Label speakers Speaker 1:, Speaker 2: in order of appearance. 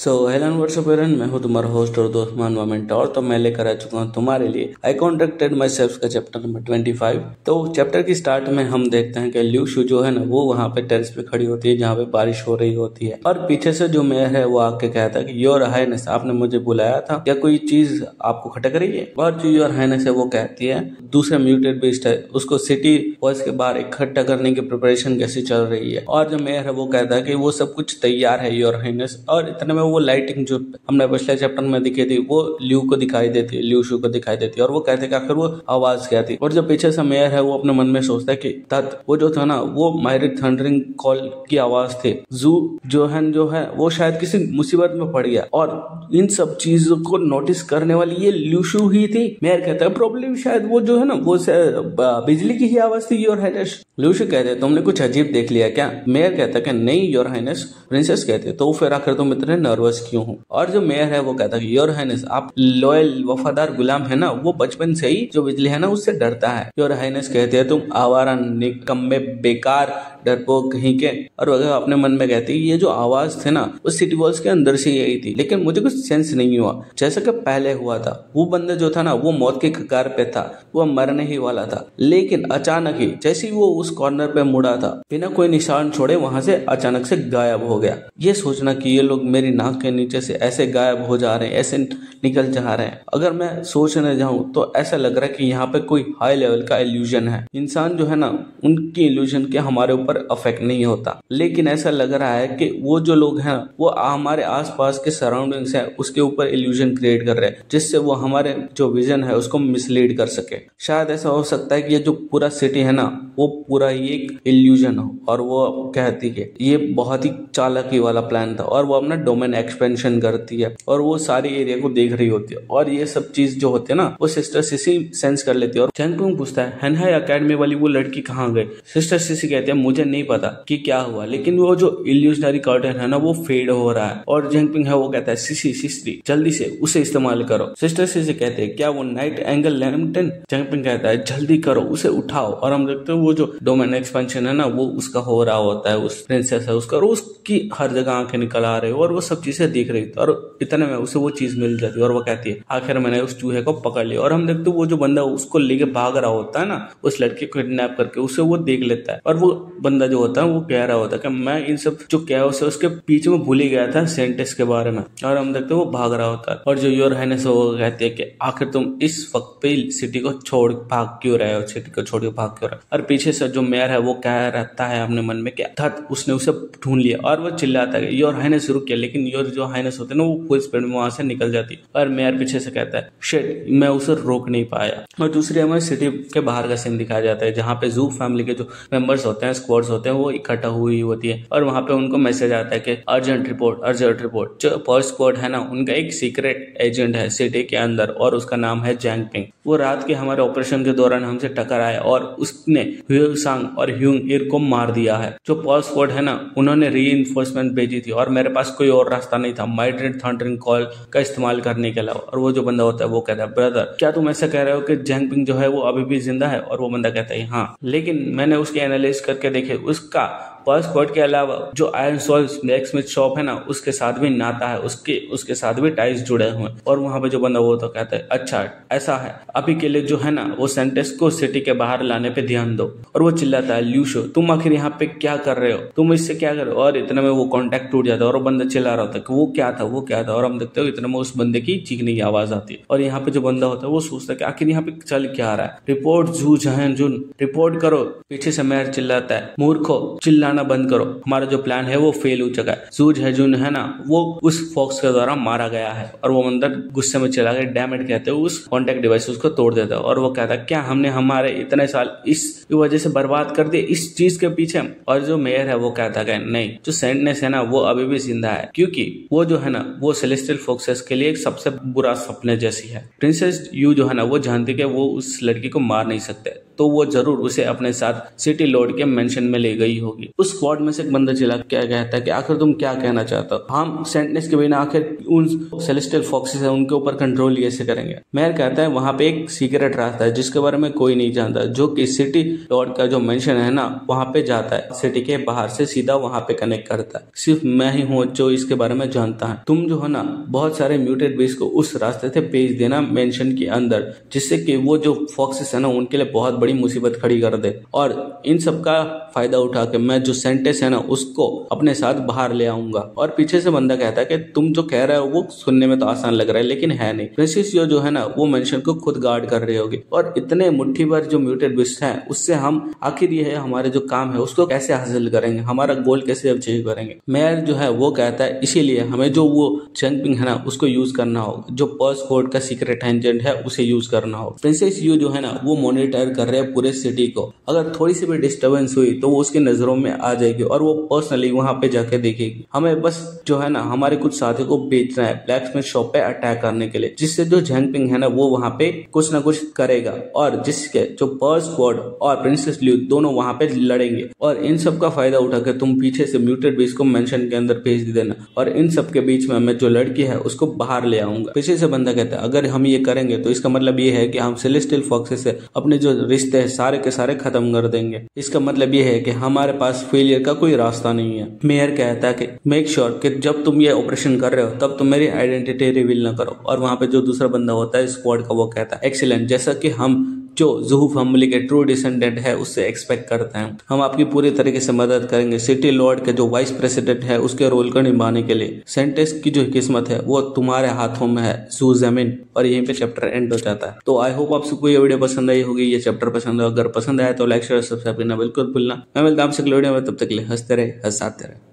Speaker 1: Helen वर्षपेरन मैं हूँ तुम्हारा होस्ट और दोस्त मानवा मेंटोर। तो मैं लेकर आ चुका हूँ तुम्हारे लिए आई कॉन्ट्रैक्टेड माई सेल्फ का चैप्टर नंबर 25। तो चैप्टर की स्टार्ट में हम देखते हैं कि ल्यू शू जो है ना वो वहाँ पे टेरेस पे खड़ी होती है जहाँ पे बारिश हो रही होती है, और पीछे से जो मेयर है वो आके कहता है कि योर हाइनेस आपने मुझे बुलाया था, क्या कोई चीज आपको खटक रही है। और जो योर हाइनेस है वो कहती है दूसरा म्यूटेड बीस्ट है उसको सिटी वॉइस के बाहर इकट्ठा करने की प्रिपरेशन कैसी चल रही है। और जो मेयर है वो कहता है कि वो सब कुछ तैयार है योर हाइनेस। और इतने में वो लाइटिंग जो हमने पिछले चैप्टर में दिखी थी वो ल्यू को दिखाई देती है, ल्यू शू को दिखाई देती है, और वो कहते हैं कि आखिर वो आवाज क्या थी। और जो पीछे से मेयर है वो अपने मन में सोचता है कि तत् वो जो था ना वो मायरिक थंडरिंग कॉल की आवाज थी। जू जो है वो शायद किसी मुसीबत में पड़ गया, और इन सब चीजों को नोटिस करने वाली ये ल्यू शू ही थी। मेयर कहता है प्रॉब्लम शायद वो जो है ना वो बिजली की ही आवाज थी योर हाइनेस। ल्यू शू कहते हैं तुमने कुछ अजीब देख लिया क्या। मेयर कहता है कि नहीं योर हाइनेस। प्रिंसेस कहते तो फिर आखिर तुम इतने नर्वस क्यों हो। और जो मेयर है वो कहता है योर हाइनेस आप लॉयल वफादार गुलाम है ना, वो बचपन से ही जो बिजली है ना उससे डरता है। योर हाइनेस कहते हैं तुम आवारा निकम्मे बेकार डरपोक कहीं के। और वह अपने मन में कहती है ये जो आवाज थे ना उस सिटी वॉल्स के अंदर से यही थी, लेकिन मुझे कुछ सेंस नहीं हुआ जैसा कि पहले हुआ था। वो बंदा जो था ना वो मौत के कगार पे था, वो मरने ही वाला था, लेकिन अचानक ही जैसे ही वो उस कॉर्नर पे मुड़ा था बिना कोई निशान छोड़े वहां से अचानक से गायब हो गया। ये सोचना कि ये लोग मेरी नाक के नीचे से ऐसे गायब हो जा रहे हैं, ऐसे निकल जा रहे हैं, अगर मैं सोचने जाऊं तो ऐसा लग रहा है कि यहाँ पे कोई हाई लेवल का इल्यूजन है। इंसान जो है ना उनकी इल्यूजन के हमारे ऊपर अफेक्ट नहीं होता, लेकिन ऐसा लग रहा है कि वो जो लोग हैं वो हमारे आसपास के सराउंडिंग्स है उसके ऊपर इल्यूजन क्रिएट कर रहे हैं, जिससे वो हमारे जो विजन है उसको मिसलीड कर सके। शायद ऐसा हो सकता है कि ये जो पूरा सिटी है ना वो पूरा ही एक इल्यूजन हो। और वो कहती है ये बहुत ही चालाकी वाला प्लान था, और वो अपना डोमेन एक्सपेंशन करती है और वो सारी एरिया को देख रही होती है, और ये सब चीज जो होती है ना वो सिस्टर सिसी सेंस कर लेती है। और चैंगपुंग पूछता है हेनहाई एकेडमी वाली वो लड़की कहाँ गई। सिस्टर सिसी कहती है मुझे नहीं पता कि क्या हुआ, लेकिन वो जो इल्यूजनरी कर्टन है ना वो फेड हो रहा है। और जैंगपिंग है वो कहता है सिसी सिस्टी जल्दी से उसे इस्तेमाल करो। सिस्टर सिसी कहते हैं क्या वो नाइट एंगल लैम्पटन। जैंगपिंग कहता है जल्दी करो उसे उठाओ। और हम देखते हैं वो जो डोमेन एक्सपेंशन है ना वो उसका हो रहा होता है, उस प्रिंसेस है उसका, और उसकी हर जगह आंखें निकल आ रही है और वो सब चीजें देख रही थी। और इतने में उसे वो चीज मिल जाती है और वो कहती है आखिर मैंने उस चूहे को पकड़ लिया। और हम देखते हैं वो जो बंदा उसको लेके भाग रहा होता है ना उस लड़की को किडनैप करके, उसे वो देख लेता है। और वो बंदा जो होता है वो कह रहा होता है कि मैं इन सब जो कैओस है उसके पीछे में भूल ही गया था सेंटेस के बारे में। और हम देखते हैं वो भाग रहा होता है। और जो योर हाइनेस है वो कहती है कि आखिर तुम इस वक्त पे सिटी को छोड़ भाग क्यों रहे हो, सिटी को छोड़ के भाग क्यों रहे हो। और पीछे से जो मेयर है वो कह रहता है अपने मन में क्या था उसने उसे ढूंढ लिया, और वो चिल्लाता है योर हाइनेस रुक गया, लेकिन योर जो हाइनेस होते हैं ना वो फुल स्पीड में वहां से निकल जाती है। और मेयर पीछे से कहता है शिट मैं उसे रोक नहीं पाया। और दूसरी हमें सिटी के बाहर का सीन दिखाया जाता है जहाँ पे जू फैमिली के जो मेंबर्स होते हैं स्क्वाड्स होते हैं वो इकट्ठा हुई होती है, और वहां पे उनको मैसेज आता है कि अर्जेंट रिपोर्ट अर्जेंट रिपोर्ट। जो पर्ल स्क्वाड है ना उनका एक सीक्रेट एजेंट है सिटी के अंदर और उसका नाम है जैंगपिंग। वो रात के हमारे ऑपरेशन के दौरान हमसे टकर आया और उसने ह्यू सांग और ह्यूंग ईर को मार दिया है। जो पर्ल स्क्वाड है ना उन्होंने रीइंफोर्समेंट भेजी थी और मेरे पास कोई और रास्ता नहीं था माइड्रेड थंडरिंग कॉल का इस्तेमाल करने के अलावा। और वो जो बंदा होता है वो कहता है ब्रदर क्या तुम ऐसा कह रहे हो कि जैंगपिंग जो है वो अभी भी जिंदा है। और वो बंदा कहता है हाँ, लेकिन मैंने उसके एनालिसिस करके देखे उसका पर्ल स्क्वाड के अलावा जो Iron Souls blacksmith shop है ना उसके साथ भी नाता है, उसके साथ भी टाइज जुड़े हुए हैं। और वहां पे जो बंदा वो तो कहता है अच्छा ऐसा है, अभी के लिए जो है ना वो सेंटेस को सिटी के बाहर लाने पे ध्यान दो। और वो चिल्लाता है ल्यू शू तुम आखिर यहाँ पे क्या कर रहे हो, तुम इससे क्या कर रहे हो। और इतने में वो कॉन्टेक्ट टूट जाता है और वो बंदा चिल्ला रहा होता है कि वो क्या था वो क्या था। और हम देखते हो इतने में उस बंदे की चीखने की आवाज आती है। और यहाँ पे जो बंदा होता है वो सोचता है कि आखिर यहाँ पे चल क्या रहा है। रिपोर्ट जू जहन जुन रिपोर्ट करो। पीछे से मेयर चिल्लाता है मूर्खो चिल्लाना बंद करो, हमारा जो प्लान है वो फेल हो चुका है। जू जहजुन है ना वो उस फॉक्स के द्वारा मारा गया है। और वो अंदर गुस्से में चला गया डैमेट कहते हैं उस कॉन्टेक्ट डिवाइस उसको तोड़ देता है। और वो कहता है क्या हमने हमारे इतने साल इस वजह से बर्बाद कर दिए इस चीज के पीछे। और जो मेयर है वो कहता है नहीं, जो सेंटनेस है ना वो अभी भी जिंदा है, क्योंकि वो जो है ना वो सेलेस्टियल फोक्सेस के लिए एक सबसे बुरा सपने जैसी है। प्रिंसेस यू जो है ना वो जानती है कि वो उस लड़की को मार नहीं सकते, तो वो जरूर उसे अपने साथ सिटी लॉर्ड के मेंशन में ले गई होगी। उस स्क्वाड में से एक बंदा चिल्ला क्या कहता है कि आखिर तुम क्या कहना चाहते हो, हम सेंटनेस के बिना आखिर उन सेलेस्टियल फॉक्सेस है उनके ऊपर कंट्रोल कैसे करेंगे। मेयर कहता है वहां पे एक सीक्रेट रास्ता है जिसके बारे में कोई नहीं जानता, जो कि सिटी लॉर्ड का जो मेंशन है ना वहां पे जाता है, सिटी के बाहर से सीधा वहां पे कनेक्ट करता है। सिर्फ मैं ही हूँ जो इसके बारे में जानता है। तुम जो है ना बहुत सारे म्यूटेड बीस्ट को उस रास्ते से भेज देना मेंशन के अंदर, जिससे कि वो जो फॉक्सेस है ना उनके लिए बहुत बड़ी मुसीबत खड़ी कर दे, और इन सब का फायदा उठा के मैं जो सेंटेस है ना उसको अपने साथ बाहर ले आऊंगा। और पीछे से बंदा कहता है कि तुम जो कह रहे हो वो सुनने में तो आसान लग रहा है लेकिन है नहीं। प्रिंसेस जो है ना वो मेंशन को खुद गार्ड कर रही होगी, और इतने मुट्ठी भर जो म्यूटेड बीस्ट हैं उससे हम आखिर ये है हमारे जो काम है उसको कैसे हासिल करेंगे, हमारा गोल कैसे अचीव करेंगे। मेयर जो है वो कहता है इसीलिए हमें जो वो चैंपिंग है ना उसको यूज करना होगा, जो पर्स कोड का सीक्रेट एजेंट है उसे यूज करना होगा। प्रिंसेस यू जो है ना वो मॉनिटर कर रहे हैं पूरे सिटी को, अगर थोड़ी सी भी डिस्टर्बेंस हुई तो वो उसकी नजरों में आ जाएगी और वो पर्सनली वहां पे जाके देखेगी। हमें बस जो है ना हमारे कुछ साथियों को बेचना है ब्लैक स्मिथ शॉप पे अटैक करने के लिए, जिससे जो झैंगपिंग है ना वो वहां पे कुछ ना कुछ करेगा, और जिसके जो पर्स कोड और प्रिंसेस ल्यू दोनों वहां पे लड़ेंगे। और इन सब का फायदा उठाकर तुम पीछे से म्यूटेड बीस्ट को मेंशन के अंदर भेज देना, और इन सब के बीच में मैं जो लड़की है उसको बाहर ले आऊंगा। पीछे से बंदा कहता है अगर हम ये करेंगे तो इसका मतलब ये है कि हम सेलेस्टियल फॉक्सेस से अपने जो रिश्ते हैं सारे के सारे खत्म कर देंगे। इसका मतलब ये है कि हमारे पास फेलियर का कोई रास्ता नहीं है। मेयर कहता है कि मेक श्योर कि जब तुम ये ऑपरेशन कर रहे हो तब तुम मेरी आइडेंटिटी रिवील ना करो। और वहां पे जो दूसरा बंदा होता है स्क्वाड का वो कहता है एक्सीलेंट, जैसा कि हम जो ज़हू फैमिली के ट्रू डिसेंडेंट है उससे एक्सपेक्ट करते हैं, हम आपकी पूरी तरीके से मदद करेंगे सिटी लॉर्ड के जो वाइस प्रेसिडेंट है उसके रोल को निभाने के लिए। सेंटेस की जो किस्मत है वो तुम्हारे हाथों में है ज़ू ज़मीन। और यहीं पे चैप्टर एंड हो जाता है। तो आई होप आप सबको ये वीडियो पसंद आई होगी, ये चैप्टर पसंद है। अगर पसंद आया तो लाइक शेयर सब्सक्राइब करना बिल्कुल भूलना। मैं मिलता हूं आपसे अगले वीडियो में, तब तक के लिए हंसते रहे हंसाते रहे।